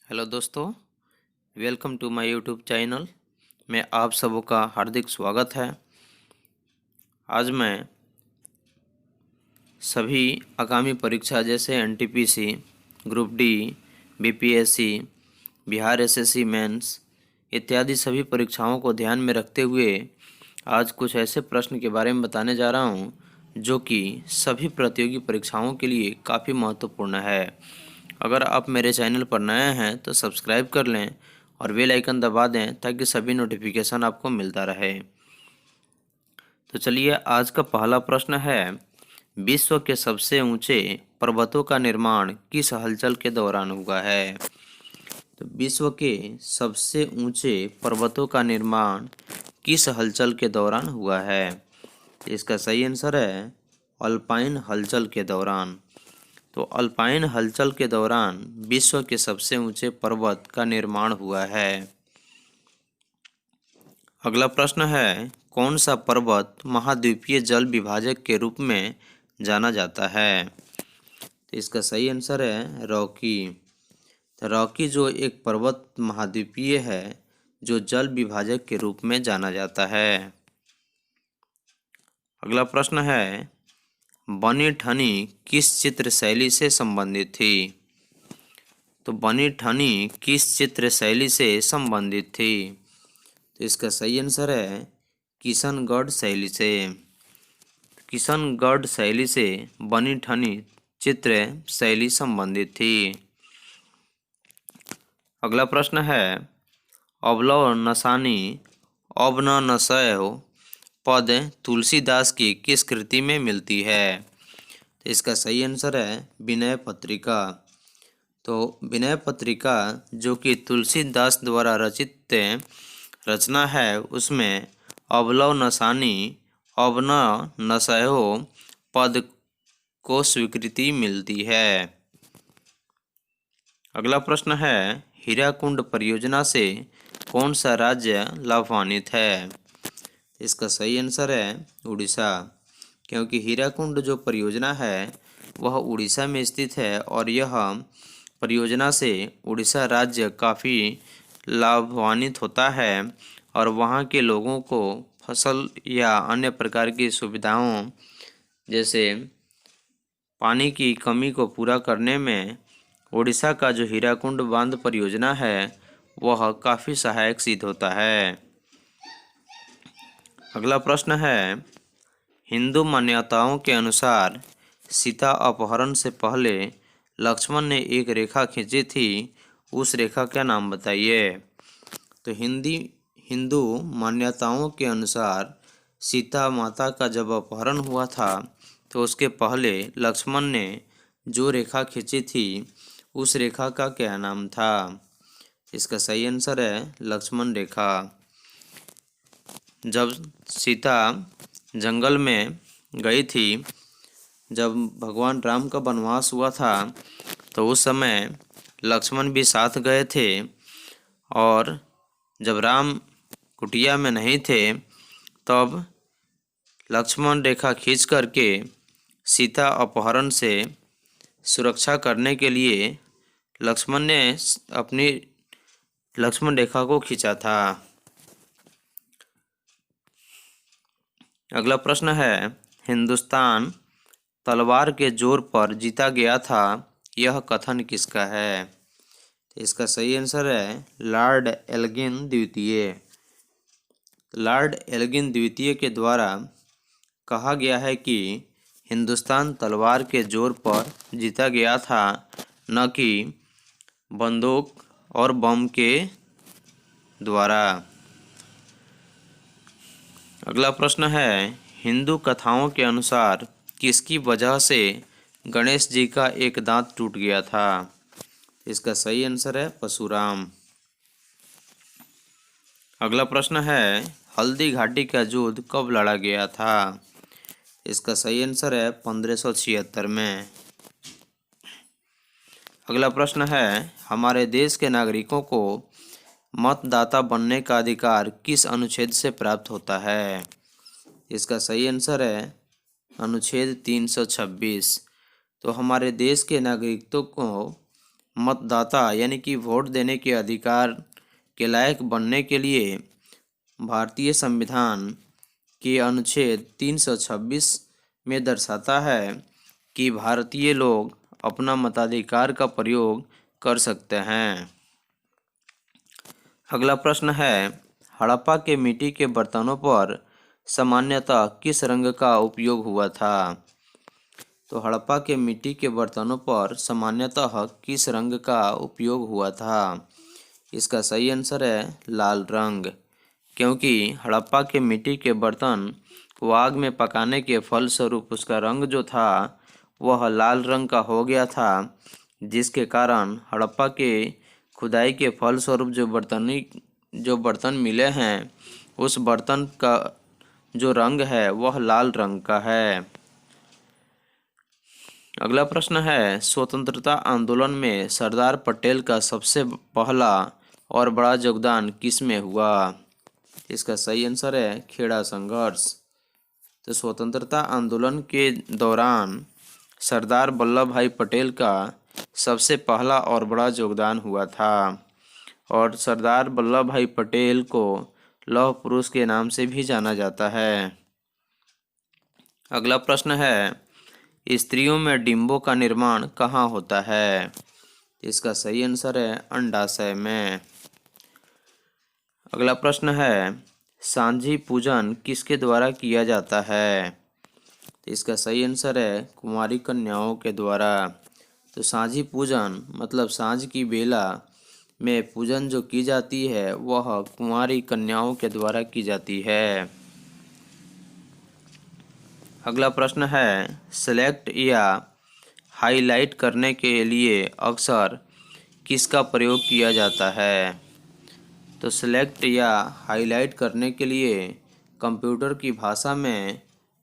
Hello दोस्तों, welcome to my YouTube channel में आप सबों का हार्दिक स्वागत है। आज मैं सभी आगामी परीक्षा जैसे NTPC, group D, BPSC, Bihar SSC mains इत्यादि सभी परीक्षाओं को ध्यान में रखते हुए आज कुछ ऐसे प्रश्न के बारे में बताने जा रहा हूं जो कि सभी प्रतियोगी परीक्षाओं के लिए काफ़ी महत्वपूर्ण है। अगर आप मेरे चैनल पर नए हैं तो सब्सक्राइब कर लें और बेल आइकन दबा दें ताकि सभी नोटिफिकेशन आपको मिलता रहे। तो चलिए, आज का पहला प्रश्न है, विश्व के सबसे ऊंचे पर्वतों का निर्माण किस हलचल के दौरान हुआ है? तो विश्व के सबसे ऊंचे पर्वतों का निर्माण किस हलचल के दौरान हुआ है? इसका सही आंसर है अल्पाइन हलचल के दौरान। तो अल्पाइन हलचल के दौरान विश्व के सबसे ऊंचे पर्वत का निर्माण हुआ है। अगला प्रश्न है, कौन सा पर्वत महाद्वीपीय जल विभाजक के रूप में जाना जाता है? तो इसका सही आंसर है रॉकी। तो रॉकी जो एक पर्वत महाद्वीपीय है जो जल विभाजक के रूप में जाना जाता है। अगला प्रश्न है, बनी ठनी किस चित्र शैली से संबंधित थी? तो बनी ठनी किस चित्र शैली से संबंधित थी? तो इसका सही आंसर है किशनगढ़ शैली से। किशनगढ़ शैली से बनी ठनी चित्र शैली संबंधित थी। अगला प्रश्न है, अवलव नसानी अवन नसयो पद तुलसीदास की किस कृति में मिलती है? तो इसका सही आंसर है विनय पत्रिका। तो विनय पत्रिका जो कि तुलसीदास द्वारा रचित रचना है उसमें अवलव नसानी अवन नसयो पद को स्वीकृति मिलती है। अगला प्रश्न है, हीराकुंड परियोजना से कौन सा राज्य लाभान्वित है? इसका सही आंसर है उड़ीसा, क्योंकि हीराकुंड जो परियोजना है वह उड़ीसा में स्थित है और यह परियोजना से उड़ीसा राज्य काफ़ी लाभान्वित होता है और वहाँ के लोगों को फसल या अन्य प्रकार की सुविधाओं जैसे पानी की कमी को पूरा करने में उड़ीसा का जो हीराकुंड बांध परियोजना है वह काफ़ी सहायक सिद्ध होता है। अगला प्रश्न है, हिंदू मान्यताओं के अनुसार सीता अपहरण से पहले लक्ष्मण ने एक रेखा खींची थी, उस रेखा का नाम बताइए। तो हिंदू मान्यताओं के अनुसार सीता माता का जब अपहरण हुआ था तो उसके पहले लक्ष्मण ने जो रेखा खींची थी उस रेखा का क्या नाम था? इसका सही आंसर है लक्ष्मण रेखा। जब सीता जंगल में गई थी, जब भगवान राम का वनवास हुआ था तो उस समय लक्ष्मण भी साथ गए थे और जब राम कुटिया में नहीं थे तब लक्ष्मण रेखा खींच करके सीता अपहरण से सुरक्षा करने के लिए लक्ष्मण ने अपनी लक्ष्मण रेखा को खींचा था। अगला प्रश्न है, हिंदुस्तान तलवार के जोर पर जीता गया था, यह कथन किसका है? तो इसका सही आंसर है लॉर्ड एल्गिन द्वितीय। लॉर्ड एल्गिन द्वितीय के द्वारा कहा गया है कि हिंदुस्तान तलवार के जोर पर जीता गया था, न कि बंदूक और बम के द्वारा। अगला प्रश्न है, हिंदू कथाओं के अनुसार किसकी वजह से गणेश जी का एक दांत टूट गया था? इसका सही आंसर है परशुराम। अगला प्रश्न है, हल्दी घाटी का युद्ध कब लड़ा गया था? इसका सही आंसर है 1576 में। अगला प्रश्न है, हमारे देश के नागरिकों को मतदाता बनने का अधिकार किस अनुच्छेद से प्राप्त होता है? इसका सही आंसर है अनुच्छेद 326। तो हमारे देश के नागरिकों को मतदाता यानी कि वोट देने के अधिकार के लायक बनने के लिए भारतीय संविधान के अनुच्छेद 326 में दर्शाता है कि भारतीय लोग अपना मताधिकार का प्रयोग कर सकते हैं। अगला प्रश्न है, हड़प्पा के मिट्टी के बर्तनों पर सामान्यतः किस रंग का उपयोग हुआ था? तो हड़प्पा के मिट्टी के बर्तनों पर सामान्यतः किस रंग का उपयोग हुआ था? इसका सही आंसर है लाल रंग, क्योंकि हड़प्पा के मिट्टी के बर्तन को आग में पकाने के फलस्वरूप उसका रंग जो था वह लाल रंग का हो गया था, जिसके कारण हड़प्पा के खुदाई के फलस्वरूप जो बर्तन मिले हैं उस बर्तन का जो रंग है वह लाल रंग का है। अगला प्रश्न है, स्वतंत्रता आंदोलन में सरदार पटेल का सबसे पहला और बड़ा योगदान किस में हुआ? इसका सही आंसर है खेड़ा संघर्ष। तो स्वतंत्रता आंदोलन के दौरान सरदार वल्लभ भाई पटेल का सबसे पहला और बड़ा योगदान हुआ था और सरदार वल्लभ भाई पटेल को लौह पुरुष के नाम से भी जाना जाता है। अगला प्रश्न है, स्त्रियों में डिंबों का निर्माण कहाँ होता है? इसका सही आंसर है अंडाशय में। अगला प्रश्न है, सांझी पूजन किसके द्वारा किया जाता है? इसका सही आंसर है कुंवारी कन्याओं के द्वारा। तो सांझी पूजन मतलब सांझ की बेला में पूजन जो की जाती है वह कुंवारी कन्याओं के द्वारा की जाती है। अगला प्रश्न है, सेलेक्ट या हाईलाइट करने के लिए अक्सर किसका प्रयोग किया जाता है? तो सेलेक्ट या हाईलाइट करने के लिए कंप्यूटर की भाषा में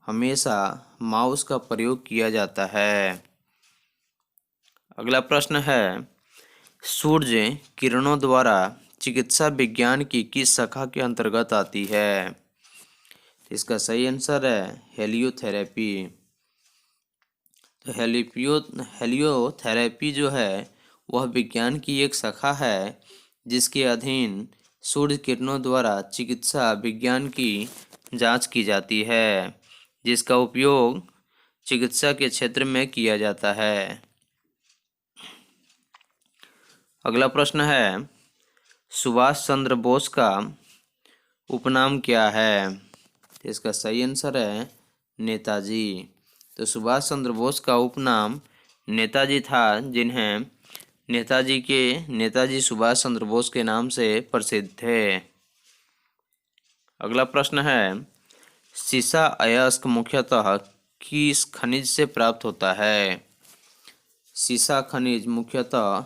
हमेशा माउस का प्रयोग किया जाता है। अगला प्रश्न है, सूर्य किरणों द्वारा चिकित्सा विज्ञान की किस शाखा के अंतर्गत आती है? इसका सही आंसर है हेलियोथेरेपी। तो हेलियोथेरेपी जो है वह विज्ञान की एक शाखा है जिसके अधीन सूर्य किरणों द्वारा चिकित्सा विज्ञान की जांच की जाती है, जिसका उपयोग चिकित्सा के क्षेत्र में किया जाता है। अगला प्रश्न है, सुभाष चंद्र बोस का उपनाम क्या है? इसका सही आंसर है नेताजी। तो सुभाष चंद्र बोस का उपनाम नेताजी था, जिन्हें नेताजी सुभाष चंद्र बोस के नाम से प्रसिद्ध थे। अगला प्रश्न है, सीसा अयस्क मुख्यतः किस खनिज से प्राप्त होता है? सीसा खनिज मुख्यतः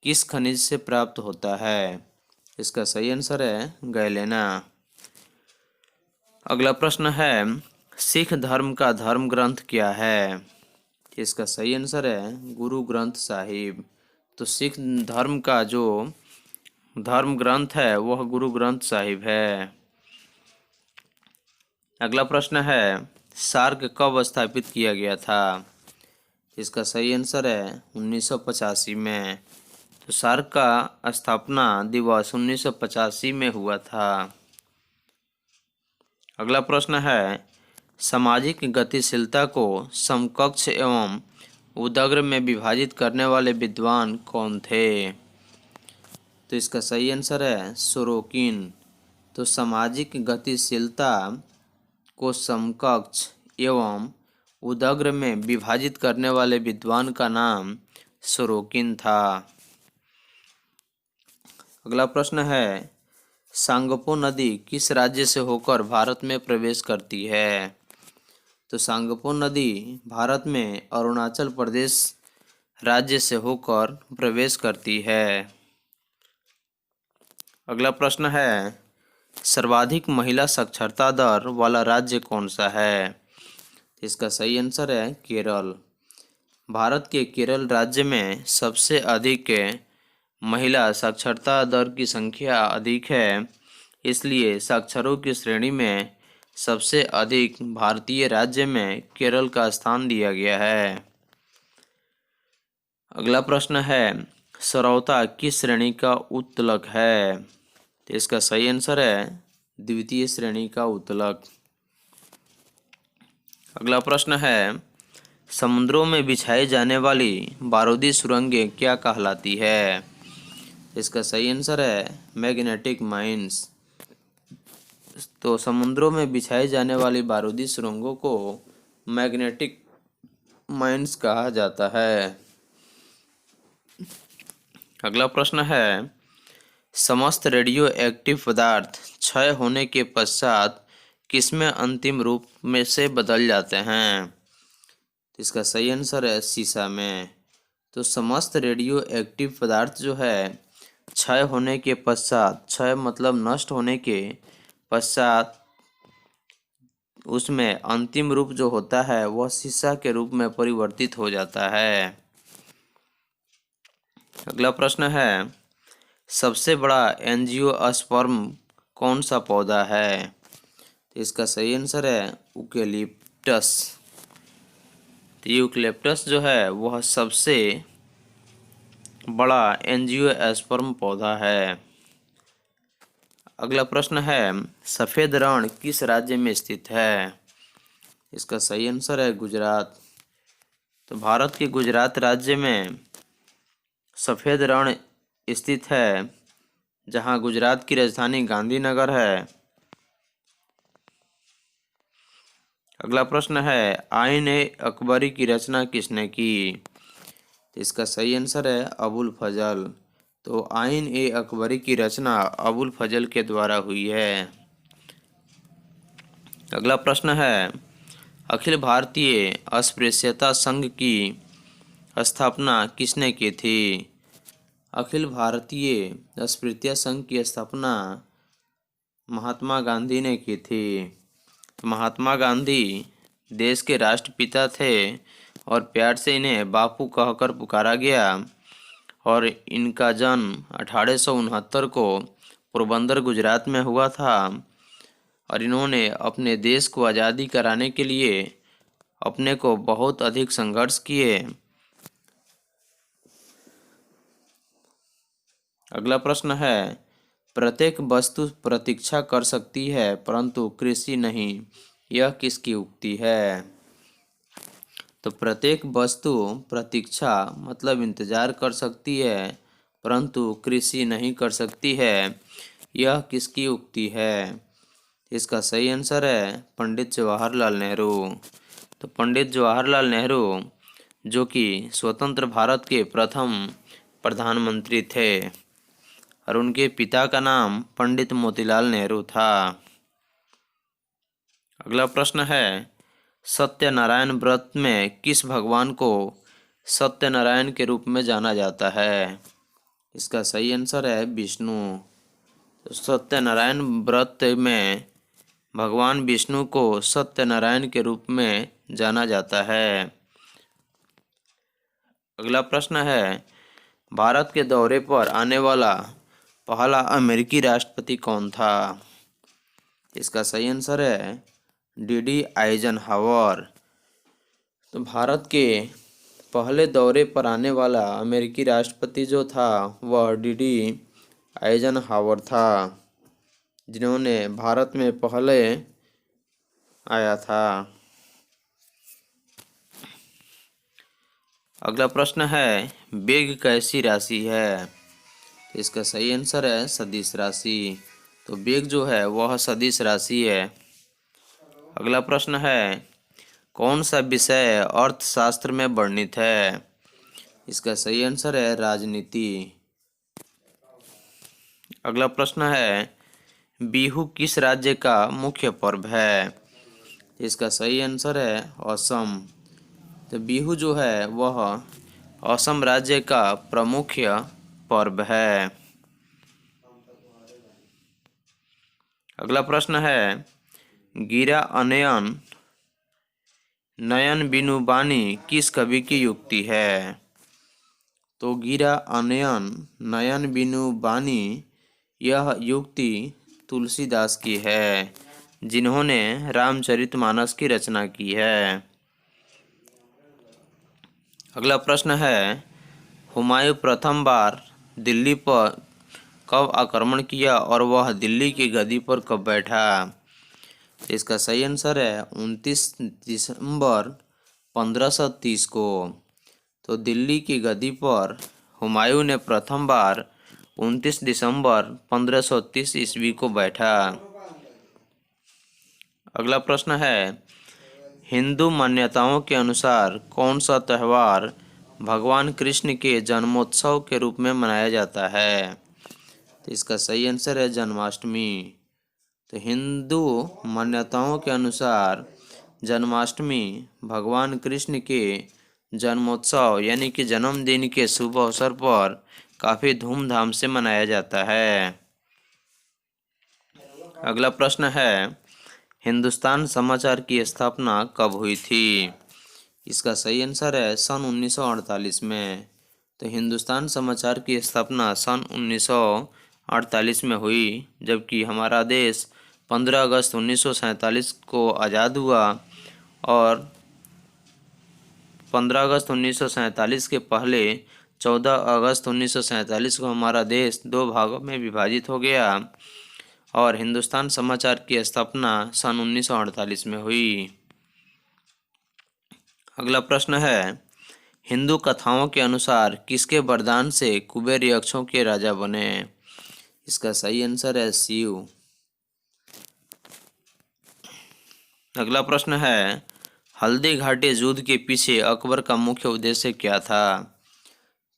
किस खनिज से प्राप्त होता है? इसका सही आंसर है गैलेना। अगला प्रश्न है, सिख धर्म का धर्म ग्रंथ क्या है? इसका सही आंसर है गुरु ग्रंथ साहिब। तो सिख धर्म का जो धर्म ग्रंथ है वह गुरु ग्रंथ साहिब है। अगला प्रश्न है, सार्क कब स्थापित किया गया था? इसका सही आंसर है 1985 में। तो सार्क का स्थापना दिवस 1985 में हुआ था। अगला प्रश्न है, सामाजिक गतिशीलता को समकक्ष एवं उदग्र में विभाजित करने वाले विद्वान कौन थे? तो इसका सही आंसर है सोरोकिन। तो सामाजिक गतिशीलता को समकक्ष एवं उदग्र में विभाजित करने वाले विद्वान का नाम सोरोकिन था। अगला प्रश्न है, सांगपो नदी किस राज्य से होकर भारत में प्रवेश करती है? तो सांगपो नदी भारत में अरुणाचल प्रदेश राज्य से होकर प्रवेश करती है। अगला प्रश्न है, सर्वाधिक महिला साक्षरता दर वाला राज्य कौन सा है? इसका सही आंसर है केरल। भारत के केरल राज्य में सबसे अधिक महिला साक्षरता दर की संख्या अधिक है, इसलिए साक्षरों की श्रेणी में सबसे अधिक भारतीय राज्य में केरल का स्थान दिया गया है। अगला प्रश्न है, सरौता किस श्रेणी का उत्तलक है? तो इसका सही आंसर है द्वितीय श्रेणी का उत्तलक। अगला प्रश्न है, समुद्रों में बिछाई जाने वाली बारूदी सुरंगें क्या कहलाती है? इसका सही आंसर है मैग्नेटिक माइंस। तो समुद्रों में बिछाई जाने वाली बारूदी सुरंगों को मैग्नेटिक माइंस कहा जाता है। अगला प्रश्न है, समस्त रेडियो एक्टिव पदार्थ क्षय होने के पश्चात किसमें अंतिम रूप में से बदल जाते हैं? इसका सही आंसर है सीसा में। तो समस्त रेडियो एक्टिव पदार्थ जो है क्षय होने के पश्चात, क्षय मतलब नष्ट होने के पश्चात, उसमें अंतिम रूप जो होता है वह सीसा के रूप में परिवर्तित हो जाता है। अगला प्रश्न है, सबसे बड़ा एंजियोस्पर्म कौन सा पौधा है? तो इसका सही आंसर है यूकेलिप्टस। तो यूकेलिप्टस जो है वह सबसे बड़ा एंजियोस्पर्म पौधा है। अगला प्रश्न है, सफ़ेद रण किस राज्य में स्थित है? इसका सही आंसर है गुजरात। तो भारत के गुजरात राज्य में सफ़ेद रण स्थित है, जहां गुजरात की राजधानी गांधीनगर है। अगला प्रश्न है, आइन ए अकबरी की रचना किसने की? इसका सही आंसर है अबुल फजल। तो आइन ए अकबरी की रचना अबुल फजल के द्वारा हुई है। अगला प्रश्न है, अखिल भारतीय अस्पृश्यता संघ की स्थापना किसने की थी? अखिल भारतीय अस्पृश्यता संघ की स्थापना महात्मा गांधी ने की थी। महात्मा गांधी देश के राष्ट्रपिता थे और प्यार से इन्हें बापू कहकर पुकारा गया, और इनका जन्म 1869 को पोरबंदर गुजरात में हुआ था, और इन्होंने अपने देश को आज़ादी कराने के लिए अपने को बहुत अधिक संघर्ष किए। अगला प्रश्न है, प्रत्येक वस्तु प्रतीक्षा कर सकती है परंतु कृषि नहीं, यह किसकी उक्ति है? तो प्रत्येक वस्तु प्रतीक्षा मतलब इंतजार कर सकती है परंतु कृषि नहीं कर सकती है, यह किसकी उक्ति है? इसका सही आंसर है पंडित जवाहरलाल नेहरू। तो पंडित जवाहरलाल नेहरू जो कि स्वतंत्र भारत के प्रथम प्रधानमंत्री थे, और उनके पिता का नाम पंडित मोतीलाल नेहरू था। अगला प्रश्न है, सत्यनारायण व्रत में किस भगवान को सत्यनारायण के रूप में जाना जाता है? इसका सही आंसर है विष्णु। तो सत्यनारायण व्रत में भगवान विष्णु को सत्यनारायण के रूप में जाना जाता है। अगला प्रश्न है, भारत के दौरे पर आने वाला पहला अमेरिकी राष्ट्रपति कौन था? इसका सही आंसर है डी आइजनहावर। तो भारत के पहले दौरे पर आने वाला अमेरिकी राष्ट्रपति जो था वह डी आइजनहावर था, जिन्होंने भारत में पहले आया था। अगला प्रश्न है, वेग कैसी राशि है? इसका सही आंसर है सदिश राशि। तो वेग जो है वह सदिश राशि है। अगला प्रश्न है, कौन सा विषय अर्थशास्त्र में वर्णित है? इसका सही आंसर है राजनीति। अगला प्रश्न है, बिहू किस राज्य का मुख्य पर्व है? इसका सही आंसर है असम। तो बिहू जो है वह असम राज्य का प्रमुख पर्व है। अगला प्रश्न है, गिरा अनयन नयन बिनु बानी किस कवि की युक्ति है? तो गिरा अनयन नयन बिनु बानी, यह युक्ति तुलसीदास की है, जिन्होंने रामचरितमानस की रचना की है। अगला प्रश्न है, हुमायूं प्रथम बार दिल्ली पर कब आक्रमण किया और वह दिल्ली की गद्दी पर कब बैठा? इसका सही आंसर है 29 दिसंबर 1530 को। तो दिल्ली की गद्दी पर हुमायूं ने प्रथम बार 29 दिसंबर 1530 ईस्वी को बैठा। अगला प्रश्न है, हिंदू मान्यताओं के अनुसार कौन सा त्यौहार भगवान कृष्ण के जन्मोत्सव के रूप में मनाया जाता है? तो इसका सही आंसर है जन्माष्टमी। तो हिंदू मान्यताओं के अनुसार जन्माष्टमी भगवान कृष्ण के जन्मोत्सव यानी कि जन्मदिन के शुभ अवसर पर काफ़ी धूमधाम से मनाया जाता है। अगला प्रश्न है, हिंदुस्तान समाचार की स्थापना कब हुई थी? इसका सही आंसर है सन 1948 में। तो हिंदुस्तान समाचार की स्थापना सन 1948 में हुई, जबकि हमारा देश 15 अगस्त 1947 को आज़ाद हुआ और 15 अगस्त 1947 के पहले 14 अगस्त 1947 को हमारा देश दो भागों में विभाजित हो गया और हिंदुस्तान समाचार की स्थापना सन 1948 में हुई। अगला प्रश्न है, हिंदू कथाओं के अनुसार किसके वरदान से कुबेर यक्षों के राजा बने? इसका सही आंसर है शिव। अगला प्रश्न है, हल्दी घाटी युद्ध के पीछे अकबर का मुख्य उद्देश्य क्या था?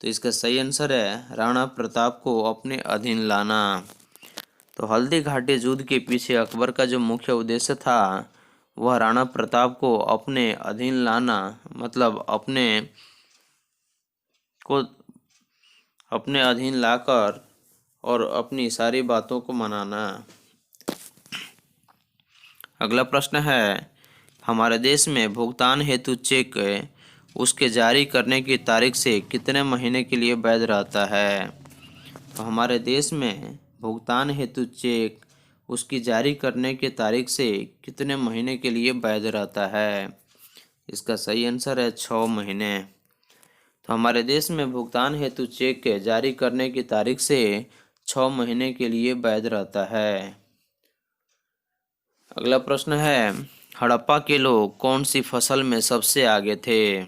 तो इसका सही आंसर है राणा प्रताप को अपने अधीन लाना। तो हल्दी घाटी युद्ध के पीछे अकबर का जो मुख्य उद्देश्य था वह राणा प्रताप को अपने अधीन लाना, मतलब अपने अधीन लाकर और अपनी सारी बातों को मनाना। अगला प्रश्न है, हमारे देश में भुगतान हेतु चेक उसके जारी करने की तारीख से कितने महीने के लिए वैध रहता है? तो हमारे देश में भुगतान हेतु चेक उसकी जारी करने की तारीख से कितने महीने के लिए वैध रहता है? इसका सही आंसर है 6 महीने। तो हमारे देश में भुगतान हेतु चेक के जारी करने की तारीख से 6 महीने के लिए वैध रहता है। अगला प्रश्न है, हड़प्पा के लोग कौन सी फसल में सबसे आगे थे?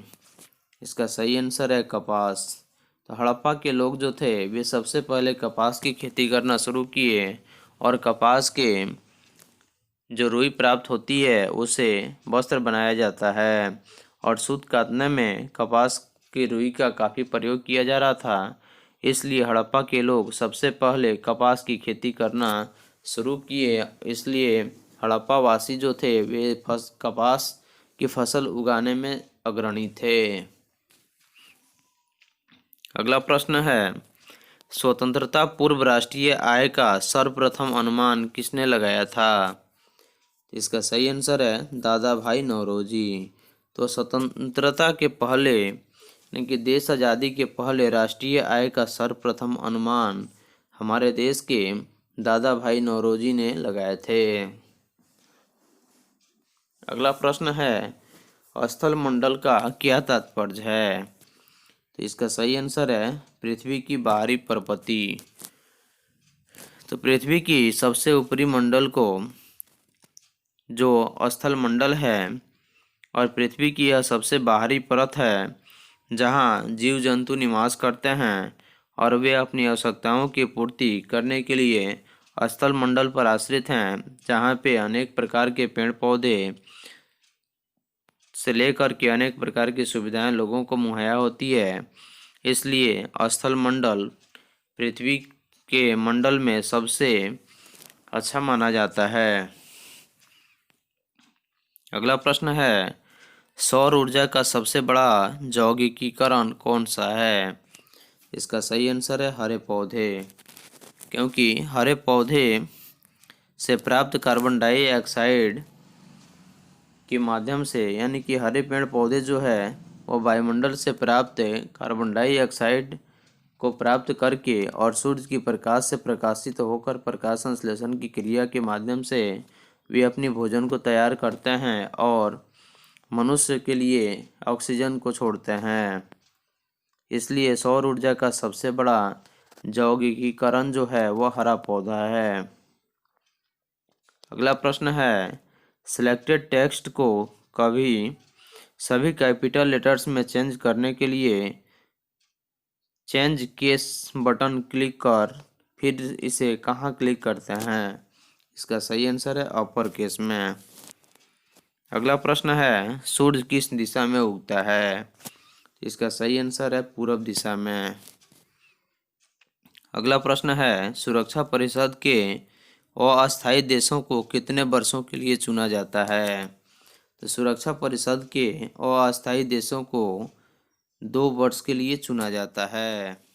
इसका सही आंसर है कपास। तो हड़प्पा के लोग जो थे वे सबसे पहले कपास की खेती करना शुरू किए और कपास के जो रुई प्राप्त होती है उसे वस्त्र बनाया जाता है और सूत काटने में कपास की रुई का काफ़ी प्रयोग किया जा रहा था। इसलिए हड़प्पा के लोग सबसे पहले कपास की खेती करना शुरू किए। इसलिए हड़प्पा वासी जो थे वे कपास की फसल उगाने में अग्रणी थे। अगला प्रश्न है, स्वतंत्रता पूर्व राष्ट्रीय आय का सर्वप्रथम अनुमान किसने लगाया था? इसका सही आंसर है दादा भाई नौरोजी। तो स्वतंत्रता के पहले यानी कि देश आज़ादी के पहले राष्ट्रीय आय का सर्वप्रथम अनुमान हमारे देश के दादा भाई नौरोजी ने लगाए थे। अगला प्रश्न है, स्थल मंडल का क्या तात्पर्य है? तो इसका सही आंसर है पृथ्वी की बाहरी परपति। तो पृथ्वी की सबसे ऊपरी मंडल को जो स्थल मंडल है और पृथ्वी की यह सबसे बाहरी परत है जहाँ जीव जंतु निवास करते हैं और वे अपनी आवश्यकताओं की पूर्ति करने के लिए स्थल मंडल पर आश्रित हैं, जहाँ पे अनेक प्रकार के पेड़ पौधे से लेकर के अनेक प्रकार की सुविधाएं लोगों को मुहैया होती है। इसलिए स्थल मंडल पृथ्वी के मंडल में सबसे अच्छा माना जाता है। अगला प्रश्न है, सौर ऊर्जा का सबसे बड़ा यौगिकीकरण कौन सा है? इसका सही आंसर है हरे पौधे, क्योंकि हरे पौधे से प्राप्त कार्बन डाइऑक्साइड के माध्यम से यानी कि हरे पेड़ पौधे जो है वो वायुमंडल से प्राप्त कार्बन डाइऑक्साइड को प्राप्त करके और सूर्य की प्रकाश से प्रकाशित होकर प्रकाश संश्लेषण की क्रिया के माध्यम से वे अपनी भोजन को तैयार करते हैं और मनुष्य के लिए ऑक्सीजन को छोड़ते हैं। इसलिए सौर ऊर्जा का सबसे बड़ा यौगिकीकरण जो है वह हरा पौधा है। अगला प्रश्न है, सिलेक्टेड टेक्स्ट को कभी सभी कैपिटल लेटर्स में चेंज करने के लिए चेंज केस बटन क्लिक कर फिर इसे कहाँ क्लिक करते हैं? इसका सही आंसर है अपर केस में। अगला प्रश्न है, सूर्य किस दिशा में उगता है? इसका सही आंसर है पूरब दिशा में। अगला प्रश्न है, सुरक्षा परिषद के अस्थायी देशों को कितने वर्षों के लिए चुना जाता है? तो सुरक्षा परिषद के अस्थायी देशों को 2 वर्ष के लिए चुना जाता है।